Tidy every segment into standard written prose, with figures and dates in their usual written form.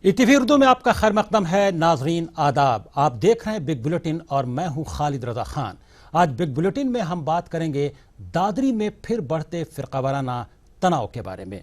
ETV Urdu में आपका खैर मकदम है। नाजरीन आदाब, आप देख रहे हैं बिग बुलेटिन और मैं हूं खालिद रजा खान। आज बिग बुलेटिन में हम बात करेंगे दादरी में फिर बढ़ते फिरकावाराना तनाव के बारे में।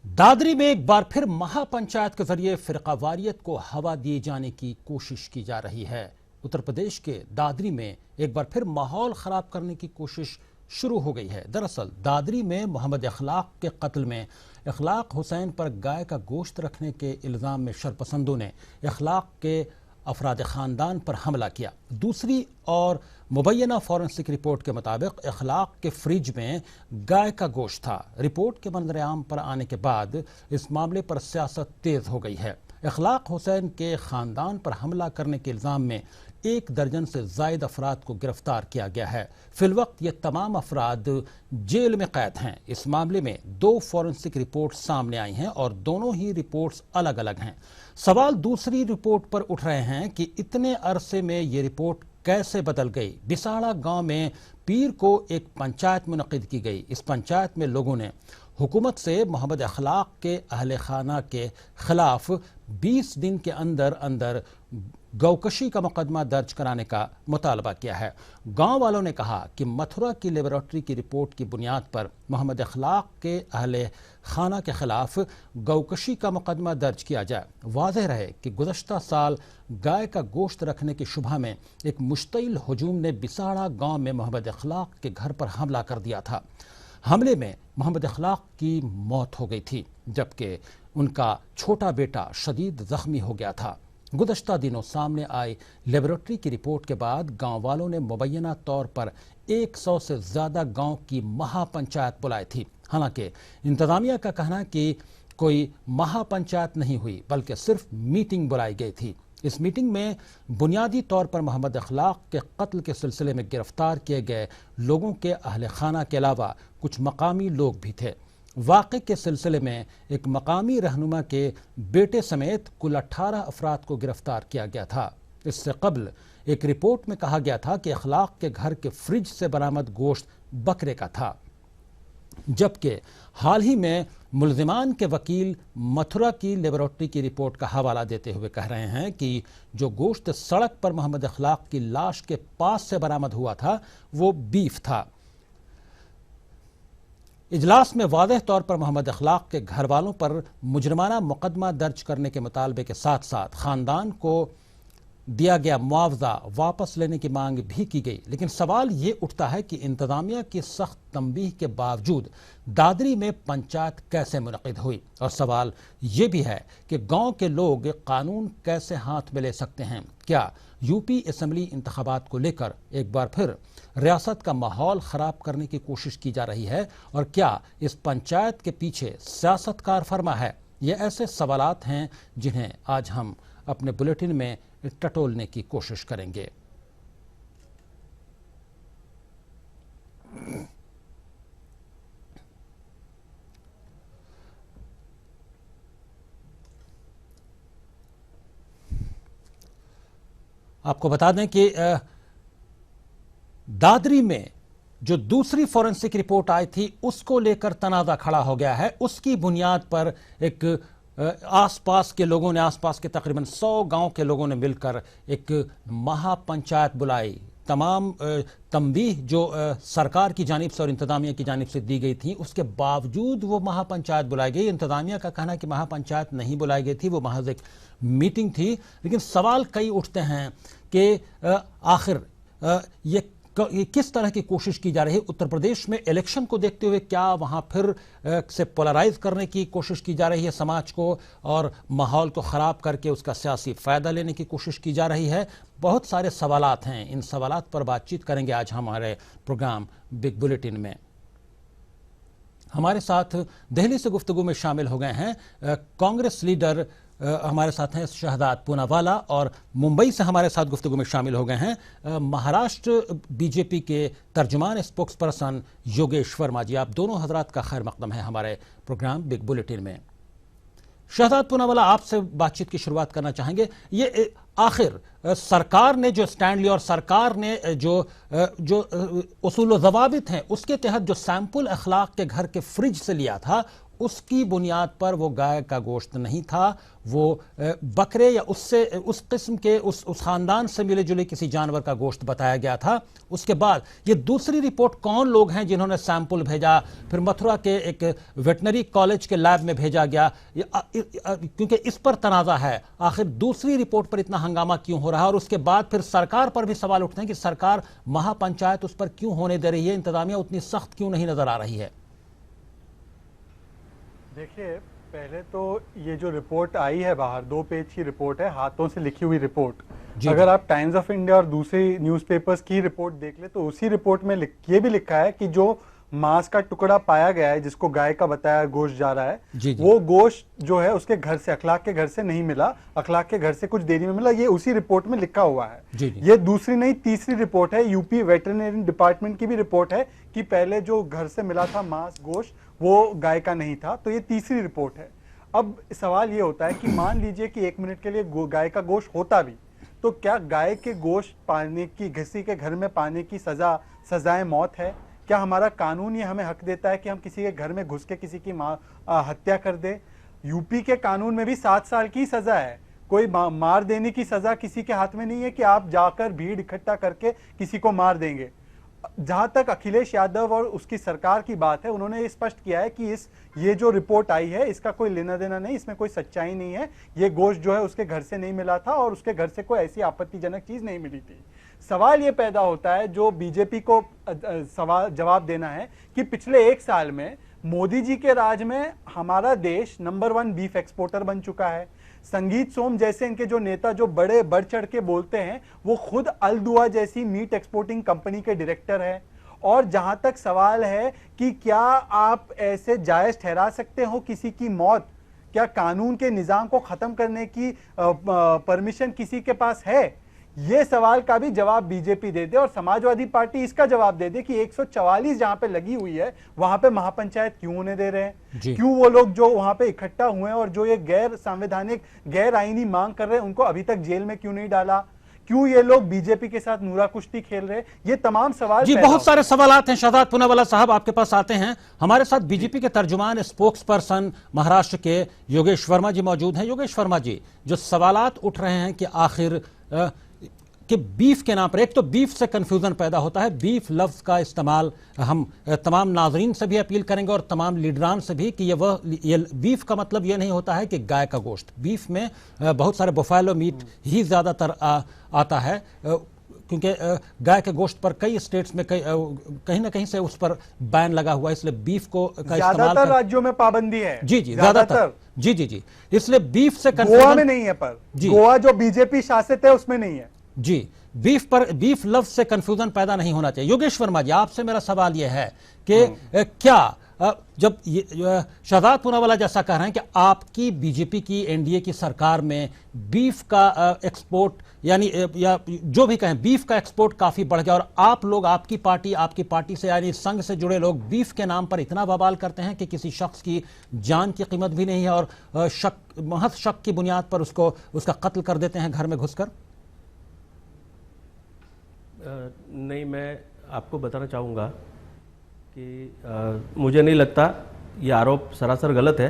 दादरी में एक बार फिर महापंचायत के जरिए फिरकावारियत को हवा दिए जाने की कोशिश की जा रही है। उत्तर प्रदेश के दादरी में एक बार फिर माहौल खराब करने की कोशिश शुरू हो गई है। दरअसल दादरी में मोहम्मद इखलाक के कत्ल में इखलाक हुसैन पर गाय का गोश्त रखने के इल्ज़ाम में शरपसंदों ने इखलाक के अफराद ख़ानदान पर हमला किया। दूसरी और मुबैना फॉरेंसिक रिपोर्ट के मुताबिक इखलाक के फ्रिज में गाय का गोश्त था। रिपोर्ट के मंजर आम पर आने के बाद इस मामले पर सियासत तेज हो गई है। इखलाक हुसैन के ख़ानदान पर हमला करने के इल्ज़ाम में 1 दर्जन से ज़ायद अफराद को गिरफ्तार किया गया है। फिलवक्त ये तमाम अफराद जेल में कैद हैं। इस मामले में 2 फॉरेंसिक रिपोर्ट सामने आई हैं और दोनों ही रिपोर्ट्स अलग अलग हैं। सवाल दूसरी रिपोर्ट पर उठ रहे हैं कि इतने अरसे में ये रिपोर्ट कैसे बदल गई। बिसाड़ा गांव में पीर को एक पंचायत मुनक़िद की गई। इस पंचायत में लोगों ने हुकूमत से मोहम्मद इखलाक के अहले खाना के खिलाफ 20 दिन के अंदर अंदर गौकशी का मुकदमा दर्ज कराने का मुतालबा किया है। गांव वालों ने कहा कि मथुरा की लेबोरेटरी की रिपोर्ट की बुनियाद पर मोहम्मद इखलाक के अहले खाना के खिलाफ गौकशी का मुकदमा दर्ज किया जाए। वाज़ेह रहे कि गुज़श्ता साल गाय का गोश्त रखने की शुबह में एक मुश्तइल हुजूम ने बिसाड़ा गांव में मोहम्मद इखलाक के घर पर हमला कर दिया था। हमले में मोहम्मद इखलाक की मौत हो गई थी, जबकि उनका छोटा बेटा शदीद जख्मी हो गया था। गुज़श्ता दिनों सामने आई लेबोरेटरी की रिपोर्ट के बाद गांव वालों ने मुबैना तौर पर 100 से ज़्यादा गांव की महापंचायत बुलाई थी। हालांकि इंतज़ामिया का कहना है कि कोई महापंचायत नहीं हुई, बल्कि सिर्फ मीटिंग बुलाई गई थी। इस मीटिंग में बुनियादी तौर पर मोहम्मद इखलाक के कत्ल के सिलसिले में गिरफ्तार किए गए लोगों के अहले खाना के अलावा कुछ मकामी लोग भी थे। वाक़े के सिलसिले में एक मकामी रहनुमा के बेटे समेत कुल 18 अफराद को गिरफ्तार किया गया था। इससे कबल एक रिपोर्ट में कहा गया था कि इखलाक के घर के फ्रिज से बरामद गोश्त बकरे का था, जबकि हाल ही में मुल्जिमान के वकील मथुरा की लेबोरेटरी की रिपोर्ट का हवाला देते हुए कह रहे हैं कि जो गोश्त सड़क पर मोहम्मद इखलाक की लाश के पास से बरामद हुआ था वो बीफ था। इजलास में वाज़ेह तौर पर मोहम्मद इखलाक के घर वालों पर मुजरमाना मुकदमा दर्ज करने के मुतालबे के साथ साथ ख़ानदान को दिया गया मुआवजा वापस लेने की मांग भी की गई। लेकिन सवाल ये उठता है कि इंतज़ामिया की सख्त तंबीह के बावजूद दादरी में पंचायत कैसे मुनक़िद हुई, और सवाल ये भी है कि गांव के लोग कानून कैसे हाथ में ले सकते हैं। क्या यूपी असम्बली इंतखाबात को लेकर एक बार फिर रियासत का माहौल ख़राब करने की कोशिश की जा रही है, और क्या इस पंचायत के पीछे सियासत कार फरमा है? ये ऐसे सवालात हैं जिन्हें आज हम अपने बुलेटिन में टटोलने की कोशिश करेंगे। आपको बता दें कि दादरी में जो दूसरी फॉरेंसिक रिपोर्ट आई थी उसको लेकर तनाज़ा खड़ा हो गया है। उसकी बुनियाद पर एक आसपास के लोगों ने, आसपास के तकरीबन 100 गांव के लोगों ने मिलकर एक महापंचायत बुलाई। तमाम तंबीह जो सरकार की जानिब से और इंतज़ामिया की जानिब से दी गई थी, उसके बावजूद वो महापंचायत बुलाई गई। इंतज़ामिया का कहना है कि महापंचायत नहीं बुलाई गई थी, वो महज एक मीटिंग थी। लेकिन सवाल कई उठते हैं कि आखिर ये किस तरह की कोशिश की जा रही है। उत्तर प्रदेश में इलेक्शन को देखते हुए क्या वहाँ फिर से पोलराइज करने की कोशिश की जा रही है समाज को, और माहौल को ख़राब करके उसका सियासी फ़ायदा लेने की कोशिश की जा रही है? बहुत सारे सवालात हैं। इन सवालात पर बातचीत करेंगे आज हमारे प्रोग्राम बिग बुलेटिन में। हमारे साथ दिल्ली से गुफ्तगू में शामिल हो गए हैं कांग्रेस लीडर हमारे साथ हैं शहजाद पूनावाला, और मुंबई से हमारे साथ गुफ्तगू में शामिल हो गए हैं महाराष्ट्र बीजेपी के तर्जुमान स्पोक्स पर्सन योगेश वर्मा जी। आप दोनों हजरात का खैर मकदम है हमारे प्रोग्राम बिग बुलेटिन में। शहजाद पूनावाला, आपसे बातचीत की शुरुआत करना चाहेंगे। ये आखिर सरकार ने जो स्टैंड लिया और सरकार ने जो उसूल ज़वाबित हैं उसके तहत जो सैंपल अखलाक के घर के फ्रिज से लिया था, उसकी बुनियाद पर वो गाय का गोश्त नहीं था, वो बकरे या उससे उस किस्म के उस खानदान से मिले जुले किसी जानवर का गोश्त बताया गया था। उसके बाद ये दूसरी रिपोर्ट कौन लोग हैं जिन्होंने सैंपल भेजा, फिर मथुरा के एक वेटनरी कॉलेज के लैब में भेजा गया, क्योंकि इस पर तनाज़ा है आखिर दूसरी रिपोर्ट पर इतना हंगामा क्यों हो रहा है। और उसके बाद फिर सरकार पर भी सवाल उठते हैं कि सरकार महापंचायत उस पर क्यों होने दे रही है, इंतजामिया उतनी सख्त क्यों नहीं नजर आ रही है। देखिए, पहले तो ये जो रिपोर्ट आई है बाहर, 2 पेज की रिपोर्ट है, हाथों से लिखी हुई रिपोर्ट। अगर आप टाइम्स ऑफ इंडिया और दूसरे न्यूज़पेपर्स की रिपोर्ट देख ले तो उसी रिपोर्ट में ये भी लिखा है कि जो मांस का टुकड़ा पाया गया है, जिसको गाय का बताया गोश्त जा रहा है, वो गोश्त जो है उसके घर से, अखलाक के घर से नहीं मिला, अखलाक के घर से कुछ देरी में मिला। ये उसी रिपोर्ट में लिखा हुआ है। ये दूसरी नहीं, तीसरी रिपोर्ट है। यूपी वेटरनरी डिपार्टमेंट की भी रिपोर्ट है कि पहले जो घर से मिला था मांस गोश्त वो गाय का नहीं था। तो ये तीसरी रिपोर्ट है। अब सवाल ये होता है कि मान लीजिए कि 1 मिनट के लिए गाय का गोश्त होता भी, तो क्या गाय के गोश्त पाने की, किसी के घर में पाने की सजाए मौत है? क्या हमारा कानून ये हमें हक देता है कि हम किसी के घर में घुस के किसी की हत्या कर दे? यूपी के कानून में भी 7 साल की सजा है। कोई मार देने की सजा किसी के हाथ में नहीं है कि आप जाकर भीड़ इकट्ठा करके किसी को मार देंगे। जहां तक अखिलेश यादव और उसकी सरकार की बात है, उन्होंने ये स्पष्ट किया है कि ये जो रिपोर्ट आई है इसका कोई लेना देना नहीं, इसमें कोई सच्चाई नहीं है। ये गोश्त जो है उसके घर से नहीं मिला था और उसके घर से कोई ऐसी आपत्तिजनक चीज नहीं मिली थी। सवाल ये पैदा होता है, जो बीजेपी को सवाल जवाब देना है, कि पिछले 1 साल में मोदी जी के राज में हमारा देश नंबर 1 बीफ एक्सपोर्टर बन चुका है। संगीत सोम जैसे इनके जो नेता जो बड़े बढ़ चढ़ के बोलते हैं, वो खुद अल दुआ जैसी मीट एक्सपोर्टिंग कंपनी के डायरेक्टर है। और जहां तक सवाल है कि क्या आप ऐसे जायज ठहरा सकते हो किसी की मौत, क्या कानून के निजाम को खत्म करने की परमिशन किसी के पास है? ये सवाल का भी जवाब बीजेपी दे दे और समाजवादी पार्टी इसका जवाब दे दे कि 144 जहां पे लगी हुई है वहां पे महापंचायत क्यों होने दे रहे हैं? क्यों वो लोग जो वहां पे इकट्ठा हुए हैं और जो ये गैर संवैधानिक, गैर आईनी मांग कर रहे हैं, उनको अभी तक जेल में क्यों नहीं डाला? क्यों ये लोग बीजेपी के साथ नूरा कुश्ती खेल रहे हैं? ये तमाम सवाल जी, बहुत सारे सवालात हैं। शहजाद पूनावाला साहब, आपके पास आते हैं। हमारे साथ बीजेपी के तर्जुमान, स्पोक्स पर्सन महाराष्ट्र के योगेश वर्मा जी मौजूद हैं। योगेश वर्मा जी, जो सवालात उठ रहे हैं कि आखिर कि बीफ के नाम पर, एक तो बीफ से कंफ्यूजन पैदा होता है, बीफ लफ्ज का इस्तेमाल हम तमाम नाजरीन से भी अपील करेंगे और तमाम लीडरान से भी कि ये बीफ का मतलब ये नहीं होता है कि गाय का गोश्त। बीफ में बहुत सारे बुफालो मीट ही ज़्यादातर आता है, क्योंकि गाय के गोश्त पर कई स्टेट्स में कहीं ना कहीं से उस पर बैन लगा हुआ है, इसलिए बीफ को का ज्यादातर राज्यों में पाबंदी है। जी, ज्यादातर। जी, इसलिए बीफ से गोवा में नहीं है, पर गोवा जो बीजेपी शासित है उसमें नहीं है। जी, बीफ लफ्ज से कंफ्यूजन पैदा नहीं होना चाहिए। योगेश वर्मा जी, आपसे मेरा सवाल यह है कि क्या जब शहजाद पूनावाला जैसा कह रहे हैं कि आपकी बीजेपी की, एनडीए की सरकार में बीफ का एक्सपोर्ट, यानी या जो भी कहें, बीफ का एक्सपोर्ट काफी बढ़ गया और आप लोग, आपकी पार्टी से यानी संघ से जुड़े लोग बीफ के नाम पर इतना बवाल करते हैं कि किसी शख्स की जान की कीमत भी नहीं है और महज शक की बुनियाद पर उसका कत्ल कर देते हैं घर में घुसकर। नहीं, मैं आपको बताना चाहूँगा कि मुझे नहीं लगता ये आरोप सरासर गलत है,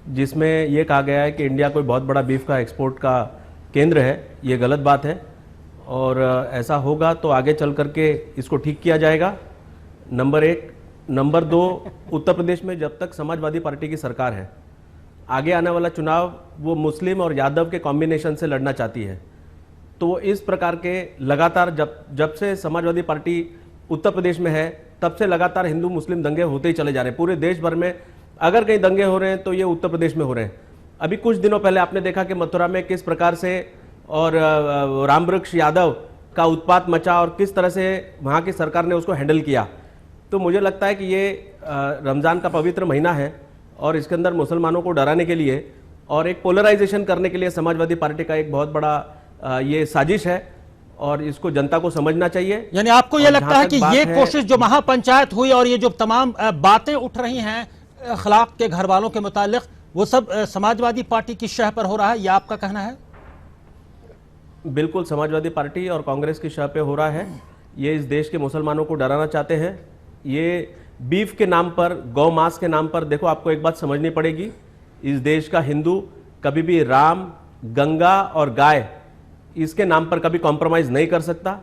जिसमें ये कहा गया है कि इंडिया कोई बहुत बड़ा बीफ का एक्सपोर्ट का केंद्र है। ये गलत बात है और ऐसा होगा तो आगे चल करके इसको ठीक किया जाएगा, नंबर 1। नंबर 2, उत्तर प्रदेश में जब तक समाजवादी पार्टी की सरकार है, आगे आने वाला चुनाव वो मुस्लिम और यादव के कॉम्बिनेशन से लड़ना चाहती है। तो इस प्रकार के लगातार जब से समाजवादी पार्टी उत्तर प्रदेश में है, तब से लगातार हिंदू मुस्लिम दंगे होते ही चले जा रहे हैं। पूरे देश भर में अगर कहीं दंगे हो रहे हैं तो ये उत्तर प्रदेश में हो रहे हैं। अभी कुछ दिनों पहले आपने देखा कि मथुरा में किस प्रकार से और रामवृक्ष यादव का उत्पात मचा और किस तरह से वहाँ की सरकार ने उसको हैंडल किया। तो मुझे लगता है कि ये रमज़ान का पवित्र महीना है और इसके अंदर मुसलमानों को डराने के लिए और एक पोलराइजेशन करने के लिए समाजवादी पार्टी का एक बहुत बड़ा ये साजिश है और इसको जनता को समझना चाहिए। यानी आपको ये लगता है कि ये कोशिश जो महापंचायत हुई और ये जो तमाम बातें उठ रही हैं अखलाक के घर वालों के मुतालिक, वो सब समाजवादी पार्टी की शह पर हो रहा है, यह आपका कहना है? बिल्कुल समाजवादी पार्टी और कांग्रेस की शह पे हो रहा है। ये इस देश के मुसलमानों को डराना चाहते हैं। ये बीफ के नाम पर, गौ मांस के नाम पर, देखो आपको एक बात समझनी पड़ेगी, इस देश का हिंदू कभी भी राम, गंगा और गाय इसके नाम पर कभी कॉम्प्रोमाइज नहीं कर सकता।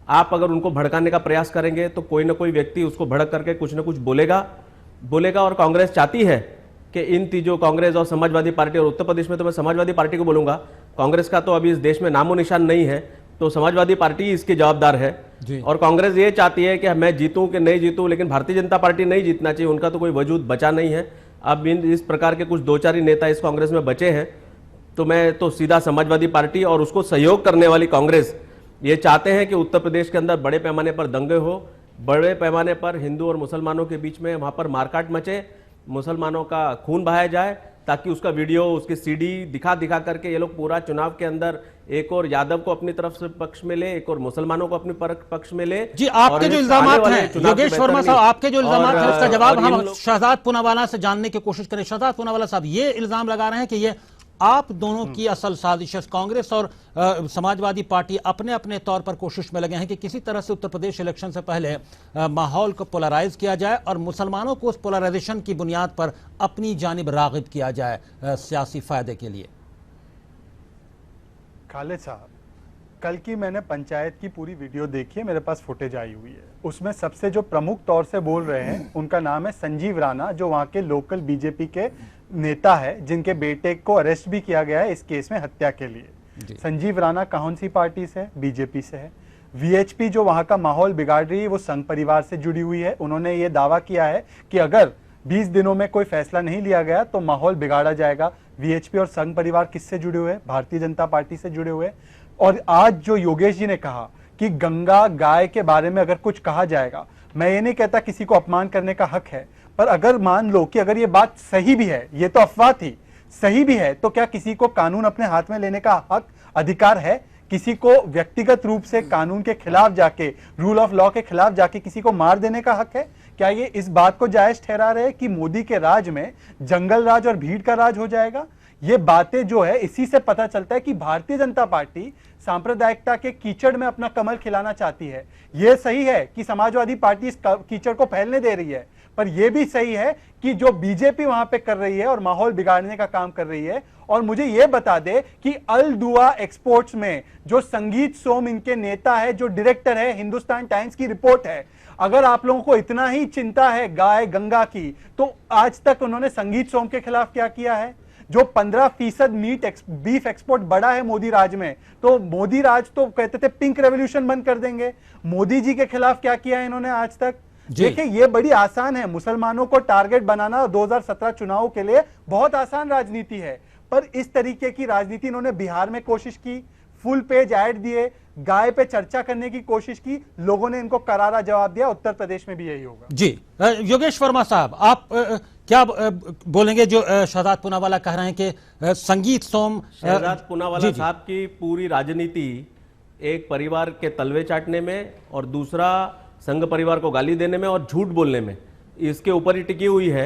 आप अगर उनको भड़काने का प्रयास करेंगे तो कोई ना कोई व्यक्ति उसको भड़क करके कुछ ना कुछ बोलेगा। और कांग्रेस चाहती है कि इन तीनों, कांग्रेस और समाजवादी पार्टी, और उत्तर प्रदेश में तो मैं समाजवादी पार्टी को बोलूंगा, कांग्रेस का तो अभी इस देश में नामो निशान नहीं है, तो समाजवादी पार्टी इसकी जवाबदार है। और कांग्रेस ये चाहती है कि मैं जीतूं कि नहीं जीतूं, लेकिन भारतीय जनता पार्टी नहीं जीतना चाहिए, उनका तो कोई वजूद बचा नहीं है। अब इस प्रकार के कुछ दो चार ही नेता इस कांग्रेस में बचे हैं, तो मैं तो सीधा समाजवादी पार्टी और उसको सहयोग करने वाली कांग्रेस ये चाहते हैं कि उत्तर प्रदेश के अंदर बड़े पैमाने पर दंगे हो, बड़े पैमाने पर हिंदू और मुसलमानों के बीच में वहां पर मारकाट मचे, मुसलमानों का खून बहाया जाए, ताकि उसका वीडियो, उसकी सीडी दिखा करके ये लोग पूरा चुनाव के अंदर एक और यादव को अपनी तरफ से पक्ष में ले, एक और मुसलमानों को अपने पक्ष में ले। जी, आपके जो इल्जामात हैं योगेश वर्मा साहब, आपके जो इल्जामात हैं उसका जवाब हम शहजाद पूनावाला से जानने की कोशिश करें। शहजाद पूनावाला साहब ये इल्जाम लगा रहे हैं कि ये आप दोनों की असल साजिश है, कांग्रेस और समाजवादी पार्टी अपने अपने तौर पर कोशिश में लगे हैं कि किसी तरह से उत्तर प्रदेश इलेक्शन से पहले माहौल को पोलराइज किया जाए और मुसलमानों को उस पोलराइजेशन की बुनियाद पर अपनी जानिब रागिब किया जाए सियासी फायदे के लिए। खालिद साहब, कल की मैंने पंचायत की पूरी वीडियो देखी है, मेरे पास फुटेज आई हुई है। उसमें सबसे जो प्रमुख तौर से बोल रहे हैं उनका नाम है संजीव राणा, जो वहां के लोकल बीजेपी के नेता है, जिनके बेटे को अरेस्ट भी किया गया है इस केस में हत्या के लिए। संजीव राणा कौन सी पार्टी से है? बीजेपी से है। वीएचपी जो वहां का माहौल बिगाड़ रही है वो संघ परिवार से जुड़ी हुई है। उन्होंने ये दावा किया है कि अगर 20 दिनों में कोई फैसला नहीं लिया गया तो माहौल बिगाड़ा जाएगा। वीएचपी और संघ परिवार किससे जुड़े हुए? भारतीय जनता पार्टी से जुड़े हुए। और आज जो योगेश जी ने कहा कि गंगा गाय के बारे में अगर कुछ कहा जाएगा, मैं ये नहीं कहता किसी को अपमान करने का हक है, पर अगर मान लो कि अगर ये बात सही भी है, ये तो अफवाह थी, सही भी है, तो क्या किसी को कानून अपने हाथ में लेने का हक, अधिकार है? किसी को व्यक्तिगत रूप से कानून के खिलाफ जाके, रूल ऑफ लॉ के खिलाफ जाके किसी को मार देने का हक है? क्या ये इस बात को जायज ठहरा रहे कि मोदी के राज में जंगल राज और भीड़ का राज हो जाएगा? ये बातें जो है, इसी से पता चलता है कि भारतीय जनता पार्टी सांप्रदायिकता के कीचड़ में अपना कमल खिलाना चाहती है। यह सही है कि समाजवादी पार्टी इस कीचड़ को फैलने दे रही है, पर यह भी सही है कि जो बीजेपी वहां पे कर रही है और माहौल बिगाड़ने का काम कर रही है। और मुझे यह बता दे कि अल दुआ एक्सपोर्ट्स में जो संगीत सोम इनके नेता है, जो डायरेक्टर है, हिंदुस्तान टाइम्स की रिपोर्ट है, अगर आप लोगों को इतना ही चिंता है गाय गंगा की, तो आज तक उन्होंने संगीत सोम के खिलाफ क्या किया है? जो 15% बीफ एक्सपोर्ट बढ़ा है मोदी राज में, तो मोदी राज तो कहते थे पिंक रेवोल्यूशन बंद कर देंगे। मोदी जी के खिलाफ क्या किया है इन्होंने आज तक? देखिए, ये बड़ी आसान है, मुसलमानों को टारगेट बनाना 2017 चुनाव के लिए बहुत आसान राजनीति है, पर इस तरीके की राजनीति इन्होंने बिहार में कोशिश की, फुल पेज ऐड दिए, गाय पे चर्चा करने की कोशिश की, लोगों ने इनको करारा जवाब दिया। उत्तर प्रदेश में भी यही होगा। जी, योगेश वर्मा साहब, आप क्या बोलेंगे जो शहजाद पूनावाला कह रहे हैं कि संगीत सोम? शहजाद पूनावाला साहब की पूरी राजनीति एक परिवार के तलवे चाटने में और दूसरा संघ परिवार को गाली देने में और झूठ बोलने में, इसके ऊपर ही टिकी हुई है।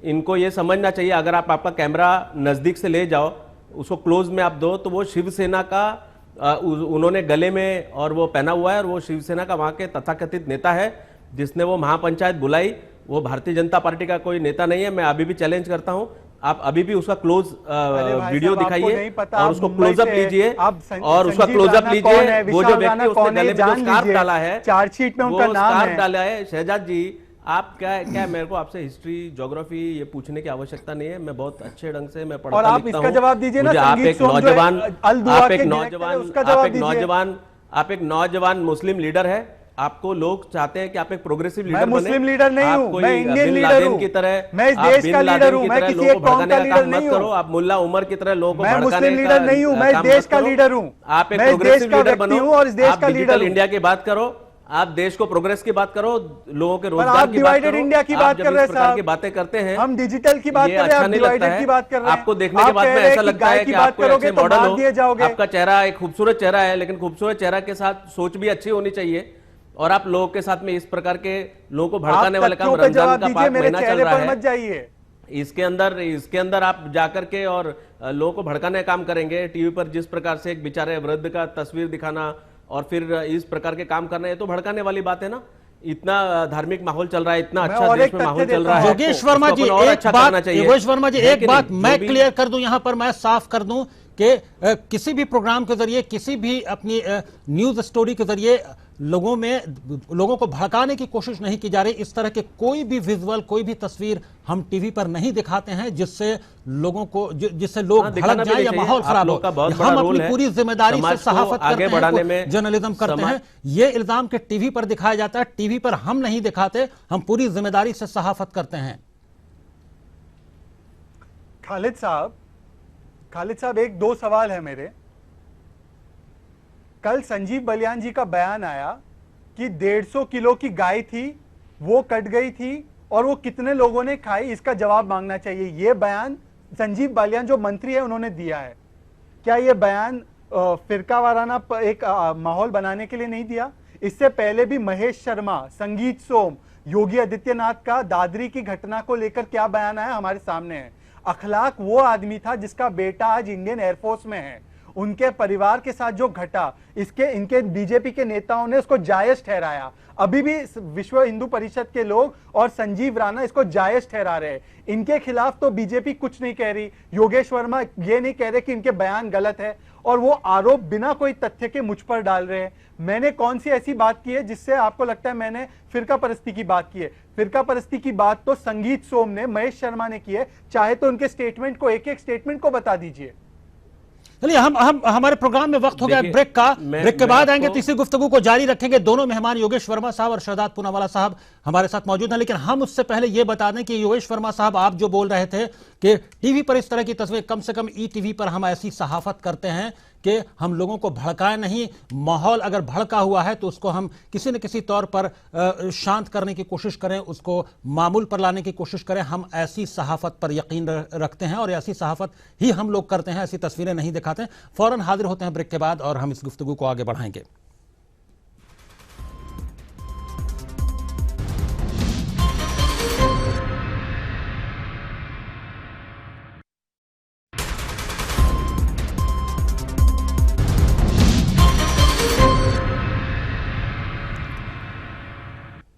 इनको ये समझना चाहिए, अगर आप आपका कैमरा नजदीक से ले जाओ, उसको क्लोज में आप दो, तो वो शिवसेना का उन्होंने गले में और वो पहना हुआ है, और वो शिवसेना का वहां के तथाकथित नेता है जिसने वो महापंचायत बुलाई। वो भारतीय जनता पार्टी का कोई नेता नहीं है। मैं अभी भी चैलेंज करता हूं, आप अभी भी उसका क्लोज वीडियो दिखाइए और उसको क्लोजअप लीजिए, और उसका क्लोजअप लीजिए। वो जो व्यक्ति उसने गले में जो स्कार्फ डाला है, चार्जशीट में उनका नाम है, डाला है। शहजाद जी, आप क्या मेरे को आपसे हिस्ट्री, ज्योग्राफी ये पूछने की आवश्यकता नहीं है। मैं बहुत अच्छे ढंग से मैं पढ़ता लिखता हूं। और आप इसका जवाब दीजिए ना, आप एक नौजवान मुस्लिम लीडर है। आपको लोग चाहते हैं कि आप एक प्रोग्रेसिव लीडर बने। मैं मुस्लिम लीडर नहीं हूं, मैं इंडियन लीडर हूं की तरह, मैं इस देश का लीडर हूं, मैं किसी एक कौम का लीडर नहीं हूं। आप मुल्ला उमर की तरह लोगों को मैं मुस्लिम लीडर नहीं हूं, मैं इस देश का लीडर हूं। आप एक प्रोग्रेसिव लीडर बनो और इस देश का लीडर। इंडिया की बात करो, आप देश को प्रोग्रेस की बात करो, लोगों के रोजगार की बात करो। इंडिया की बात कर रहे हैं साहब, की बातें करते हैं, हम डिजिटल की बात कर रहे हैं, आप डिवाइडेड की बात कर रहे हैं। आपको देखने के बाद में ऐसा लगता है कि आप कोई अच्छे मॉडल हो, आपका चेहरा एक खूबसूरत चेहरा है, लेकिन खूबसूरत चेहरा के साथ सोच भी अच्छी होनी चाहिए। और आप लोगों के साथ में इस प्रकार के लोगों को भड़काने वाले काम, रमजान का पाक महीना चल रहा है, मत जाइए। इसके अंदर आप जाकर के और लोगों को भड़काने का काम करेंगे। टीवी पर जिस प्रकार से एक बेचारे वृद्ध का तस्वीर दिखाना और फिर इस प्रकार के काम करना, ये तो भड़काने वाली बात है ना। इतना धार्मिक माहौल चल रहा है, इतना अच्छा देश में माहौल चल रहा है। योगेश वर्मा जी एक बात मैं क्लियर कर दूं, यहां पर मैं साफ कर दूं कि किसी भी प्रोग्राम के जरिए, किसी भी अपनी न्यूज स्टोरी के जरिए लोगों को भड़काने की कोशिश नहीं की जा रही। इस तरह के कोई भी विजुअल, कोई भी तस्वीर हम टीवी पर नहीं दिखाते हैं जिससे जिससे लोग भड़क जाएं या माहौल खराब हो। हम अपनी पूरी जिम्मेदारी से सहाफत करते हैं, जर्नलिज्म करते हैं। ये इल्जाम के टीवी पर दिखाया जाता है, टीवी पर हम नहीं दिखाते, हम पूरी जिम्मेदारी से सहाफत करते हैं। खालिद साहब एक दो सवाल है मेरे। कल संजीव बलियान जी का बयान आया कि 150 किलो की गाय थी, वो कट गई थी और वो कितने लोगों ने खाई, इसका जवाब मांगना चाहिए। ये बयान संजीव बलियान जो मंत्री है उन्होंने दिया है। क्या ये बयान फिरका वाराना एक माहौल बनाने के लिए नहीं दिया? इससे पहले भी महेश शर्मा, संगीत सोम, योगी आदित्यनाथ का दादरी की घटना को लेकर क्या बयान आया हमारे सामने है। अखलाक वो आदमी था जिसका बेटा आज इंडियन एयरफोर्स में है। उनके परिवार के साथ जो घटा, इनके बीजेपी के नेताओं ने उसको जायज ठहराया। अभी भी विश्व हिंदू परिषद के लोग और संजीव राणा इसको जायज ठहरा रहे हैं। इनके खिलाफ तो बीजेपी कुछ नहीं कह रही। योगेश वर्मा ये नहीं कह रहे कि इनके बयान गलत है, और वो आरोप बिना कोई तथ्य के मुझ पर डाल रहे हैं। मैंने कौन सी ऐसी बात की है जिससे आपको लगता है मैंने फिरका परस्ती की बात की है? फिरका परस्ती की बात तो संगीत सोम ने, महेश शर्मा ने की है। चाहे तो उनके स्टेटमेंट को, एक एक स्टेटमेंट को बता दीजिए। चलिए, हम हमारे प्रोग्राम में वक्त हो गया ब्रेक का। ब्रेक के बाद आएंगे, तीसरी गुफ्तगू को जारी रखेंगे। दोनों मेहमान योगेश वर्मा साहब और शहजाद पूनावाला साहब हमारे साथ मौजूद हैं। लेकिन हम उससे पहले यह बता दें कि योगेश वर्मा साहब, आप जो बोल रहे थे कि टीवी पर इस तरह की तस्वीर, कम से कम ईटीवी पर हम ऐसी सहाफत करते हैं कि हम लोगों को भड़काए नहीं। माहौल अगर भड़का हुआ है तो उसको हम किसी न किसी तौर पर शांत करने की कोशिश करें, उसको मामूल पर लाने की कोशिश करें। हम ऐसी सहाफत पर यकीन रखते हैं और ऐसी सहाफत ही हम लोग करते हैं, ऐसी तस्वीरें नहीं दिखाते। फौरन हाजिर होते हैं ब्रेक के बाद और हम इस गुफ्तगू को आगे बढ़ाएंगे।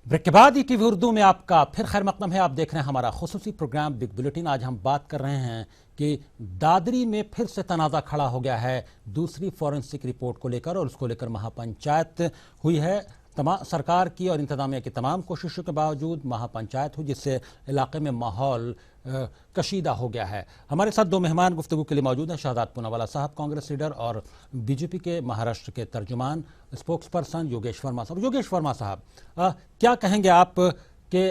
ब्रेक के बाद ईटीवी उर्दू में आपका फिर खैर मकदम है। आप देख रहे हैं हमारा खुसूसी प्रोग्राम बिग बुलेटिन। आज हम बात कर रहे हैं कि दादरी में फिर से तनाज़ा खड़ा हो गया है दूसरी फॉरेंसिक रिपोर्ट को लेकर, और उसको लेकर महापंचायत हुई है। सरकार की और इंतजामिया की तमाम कोशिशों के बावजूद महापंचायत हुई, जिससे इलाके में माहौल कशीदा हो गया है। हमारे साथ दो मेहमान गुफ्तगू के लिए मौजूद हैं। शहजाद पूनावाला साहब, कांग्रेस लीडर और बीजेपी के महाराष्ट्र के तर्जुमान, स्पोक्स पर्सन योगेश वर्मा साहब। योगेश वर्मा साहब, क्या कहेंगे आप कि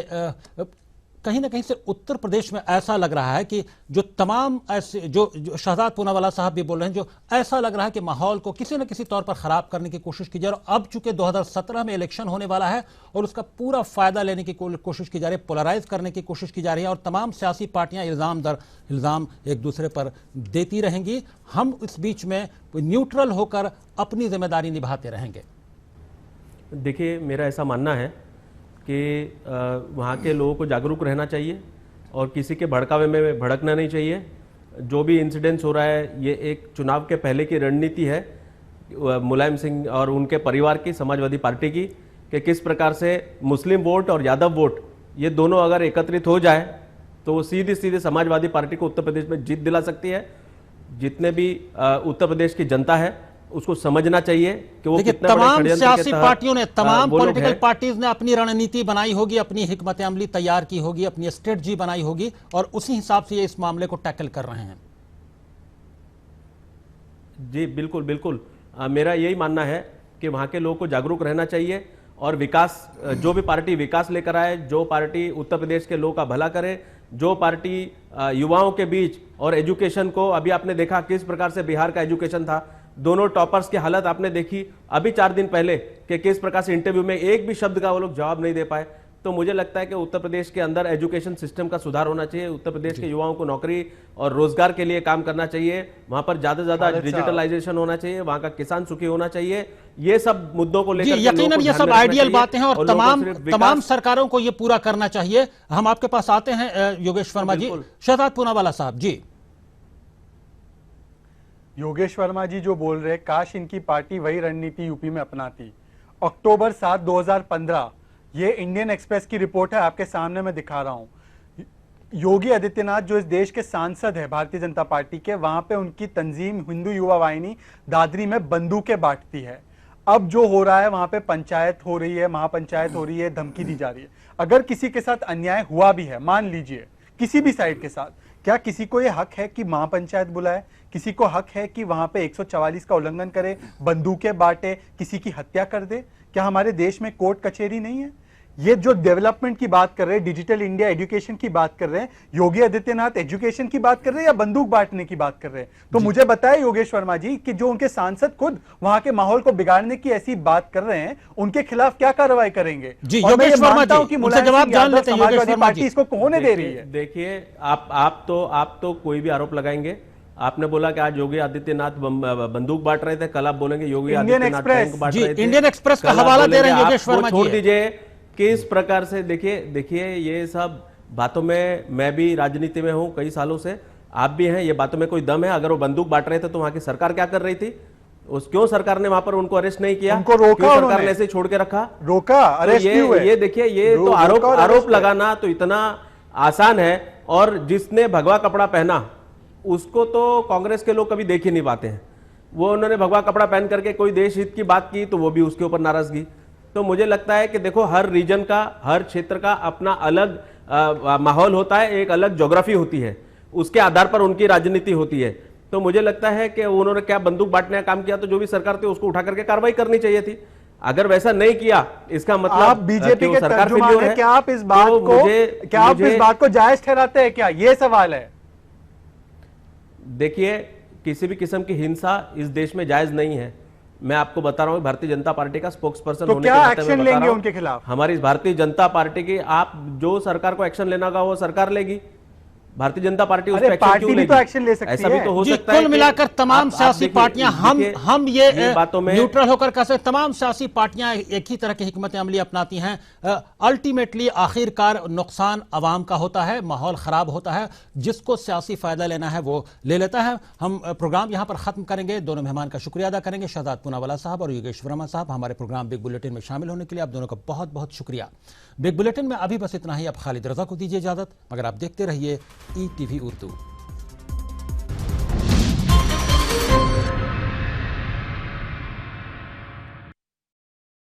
कहीं ना कहीं से उत्तर प्रदेश में ऐसा लग रहा है कि जो तमाम ऐसे जो शहजाद पूनावाला साहब भी बोल रहे हैं, जो ऐसा लग रहा है कि माहौल को किसी न किसी तौर पर खराब करने की कोशिश की जा रही है। अब चूंकि 2017 में इलेक्शन होने वाला है और उसका पूरा फायदा लेने की कोशिश की जा रही है, पोलराइज करने की कोशिश की जा रही है, और तमाम सियासी पार्टियां इल्जाम दर इल्जाम एक दूसरे पर देती रहेंगी। हम इस बीच में न्यूट्रल होकर अपनी जिम्मेदारी निभाते रहेंगे। देखिए, मेरा ऐसा मानना है कि वहाँ के लोगों को जागरूक रहना चाहिए और किसी के भड़कावे में भड़कना नहीं चाहिए। जो भी इंसिडेंट्स हो रहा है, ये एक चुनाव के पहले की रणनीति है मुलायम सिंह और उनके परिवार की, समाजवादी पार्टी की, कि किस प्रकार से मुस्लिम वोट और यादव वोट ये दोनों अगर एकत्रित हो जाए तो वो सीधे सीधे समाजवादी पार्टी को उत्तर प्रदेश में जीत दिला सकती है। जितने भी उत्तर प्रदेश की जनता है उसको समझना चाहिए कि वो कितना तमाम सियासी पार्टियों ने, तमाम पॉलिटिकल पार्टीज ने अपनी रणनीति बनाई होगी, अपनी हिकमत अमली तैयार की होगी, अपनी स्ट्रेटजी बनाई होगी, और उसी हिसाब से ये इस मामले को टैकल कर रहे हैं। जी बिल्कुल बिल्कुल, मेरा यही मानना है कि वहाँ के लोगों को जागरूक रहना चाहिए और विकास, जो भी पार्टी विकास लेकर आए, जो पार्टी उत्तर प्रदेश के लोगों का भला करे, जो पार्टी युवाओं के बीच और एजुकेशन को, अभी आपने देखा किस प्रकार से बिहार का एजुकेशन था, दोनों टॉपर्स की हालत आपने देखी अभी 4 दिन पहले कि किस प्रकार से इंटरव्यू में एक भी शब्द का वो लोग जवाब नहीं दे पाए। तो मुझे लगता है कि उत्तर प्रदेश के अंदर एजुकेशन सिस्टम का सुधार होना चाहिए, उत्तर प्रदेश के युवाओं को नौकरी और रोजगार के लिए काम करना चाहिए, वहां पर ज्यादा से ज्यादा डिजिटलाइजेशन होना चाहिए, वहां का किसान सुखी होना चाहिए। ये सब मुद्दों को लेकर यकीनन ये सब आइडियल बातें हैं और तमाम सरकारों को ये पूरा करना चाहिए। हम आपके पास आते हैं योगेश वर्मा जी। शहजाद पूनावाला साहब जी। योगेश वर्मा जी जो बोल रहे, काश इनकी पार्टी वही रणनीति यूपी में अपनाती। अक्टूबर 7, 2015 ये इंडियन एक्सप्रेस की रिपोर्ट है, आपके सामने मैं दिखा रहा हूं। योगी आदित्यनाथ जो इस देश के सांसद है भारतीय जनता पार्टी के, वहां पे उनकी तंजीम हिंदू युवा वाहिनी दादरी में बंदूकें बांटती है। अब जो हो रहा है वहां पे पंचायत हो रही है, महापंचायत हो रही है, धमकी दी जा रही है। अगर किसी के साथ अन्याय हुआ भी है, मान लीजिए किसी भी साइड के साथ, क्या किसी को यह हक है कि महापंचायत बुलाए? किसी को हक है कि वहां पे 144 का उल्लंघन करे, बंदूकें बांटे, किसी की हत्या कर दे? क्या हमारे देश में कोर्ट कचहरी नहीं है? ये जो डेवलपमेंट की बात कर रहे हैं, डिजिटल इंडिया एजुकेशन की बात कर रहे हैं, योगी आदित्यनाथ एजुकेशन की बात कर रहे हैं या बंदूक बांटने की बात कर रहे हैं? तो मुझे बताएं योगेश वर्मा जी कि जो उनके सांसद खुद वहां के माहौल को बिगाड़ने की ऐसी बात कर रहे हैं, उनके खिलाफ क्या कार्रवाई करेंगे? जी योगेश वर्मा जी, उनसे जवाब जान लेते हैं। योगेश वर्मा जी, इसको होने दे रही है? देखिए, आप तो कोई भी आरोप लगाएंगे। आपने बोला कि आज योगी आदित्यनाथ बंदूक बांट रहे थे, कल आप बोलेंगे योगी आदित्यनाथ टैंक बांट रहे थे। इंडियन एक्सप्रेस का हवाला दे रहे हैं योगेश वर्मा जी। छोड़ दीजिए किस प्रकार से। देखिए ये सब बातों में मैं भी राजनीति में हूं कई सालों से, आप भी हैं, ये बातों में कोई दम है? अगर वो बंदूक बांट रहे थे तो वहां की सरकार क्या कर रही थी? क्यों सरकार ने वहां पर उनको अरेस्ट नहीं किया? उनको रोका, सरकार ने ऐसे छोड़ के रखा? रोका, अरेस्ट क्यों हुए? ये देखिए, ये तो आरोप लगाना तो इतना आसान है, और जिसने भगवा कपड़ा पहना उसको तो कांग्रेस के लोग कभी देख ही नहीं पाते हैं। वो उन्होंने भगवा कपड़ा पहन करके कोई देश हित की बात की तो वो भी उसके ऊपर नाराजगी। तो मुझे लगता है कि देखो, हर रीजन का, हर क्षेत्र का अपना अलग माहौल होता है, एक अलग ज्योग्राफी होती है, उसके आधार पर उनकी राजनीति होती है। तो मुझे लगता है कि उन्होंने क्या बंदूक बांटने का काम किया, तो जो भी सरकार थी उसको उठा करके कार्रवाई करनी चाहिए थी। अगर वैसा नहीं किया, इसका मतलब आप बीजेपी के तर्जुमान हैं, क्या आप इस बात को जायज ठहराते हैं क्या? ये सवाल है। देखिए, किसी भी किस्म की हिंसा इस देश में जायज नहीं है। मैं आपको बता रहा हूं, भारतीय जनता पार्टी का स्पोक्स पर्सन होने के नाते मैं बता रहा हूं, क्या एक्शन लेंगे उनके खिलाफ? हमारी भारतीय जनता पार्टी की, आप जो सरकार को एक्शन लेना होगा वो सरकार लेगी। भारतीय जनता पार्टी उस पर एक्शन क्यों लेगी? तो एक्शन ले सकती ऐसा भी तो हो सकता है। कुल मिलाकर तमाम सियासी पार्टियां, हम ये बातों में न्यूट्रल होकर कह सकते, तमाम सियासी पार्टियां एक ही तरह की हिकमत अमली अपनाती हैं। अल्टीमेटली आखिरकार नुकसान अवाम का होता है, माहौल खराब होता है, जिसको सियासी फायदा लेना है वो ले लेता है। हम प्रोग्राम यहां पर खत्म करेंगे। दोनों मेहमान का शुक्रिया अदा करेंगे, शहजाद पूनावाला साहब और योगेश वर्मा साहब। हमारे प्रोग्राम बिग बुलेटिन में शामिल होने के लिए आप दोनों का बहुत बहुत शुक्रिया। बिग बुलेटिन में अभी बस इतना ही। अब खालिद रजा को दीजिए इजाजत, मगर आप देखते रहिए ETV उर्दू।